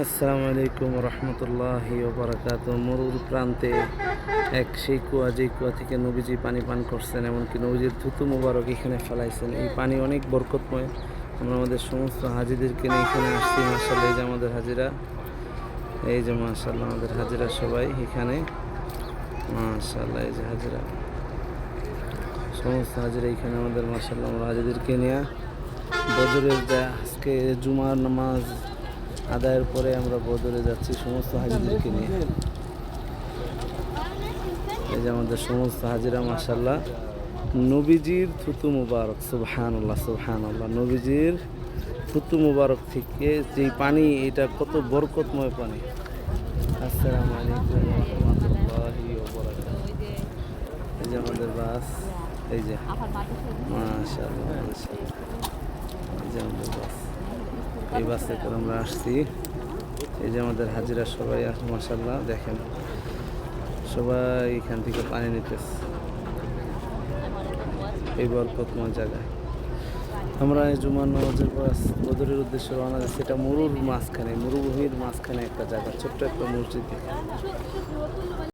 আসসালামু আলাইকুম রহমতুল্লাহি ওবরাকাতুহ। মরুর প্রান্তে এক সেই কুয়া, যেই কুয়া থেকে নবীজি পানি পান করছেন, এমনকি নবীজির থুতু মুবারক এখানে ফেলাইছেন। এই পানি অনেক বরকতময়। আমরা আমাদের সমস্ত হাজিদেরকে নিয়ে এখানে আসছি। মাশাআল্লাহ, এই যে আমাদের হাজিরা, এই যে মাশাআল্লাহ আমাদের হাজিরা সবাই এখানে। মাশাআল্লাহ, এই যে হাজিরা, সমস্ত হাজিরা এখানে আমাদের। মাশাআল্লাহ, আমরা হাজিদেরকে নিয়ে বদরের আজকে জুমার নামাজ আদায়ের পরে আমরা বদরে যাচ্ছি সমস্ত হাজিদেরকে নিয়ে। এই যে আমাদের সমস্ত হাজিরা, মাশাআল্লাহ, নবীজির থুতু মুবারক, সুবহানাল্লাহ সুবহানাল্লাহ, নবীজির থুতু মুবারক থেকে যেই পানি, এটা কত বরকতময় পানি। আসসালামু আলাইকুম রহমতুল্লাহি ওয়া বারাকাতুহু। এই যে আমাদের বাস, এই যে মাশাআল্লাহ মাশাআল্লাহ, এই যে আমাদের বাস, এই বাসে করে আমরা আসছি। এই যে আমাদের হাজিরা সবাই, মাশাআল্লাহ দেখেন, সবাই এখান থেকে পানি নিতেছে এই বরকতময় জায়গায়। আমরা এই জুমার নামাজের পর বদরের উদ্দেশ্যে রওনা দিচ্ছি। এটা মরুর মাঝখানে, মরুভূমির মাঝখানে একটা জায়গা, ছোট্ট একটা মসজিদ।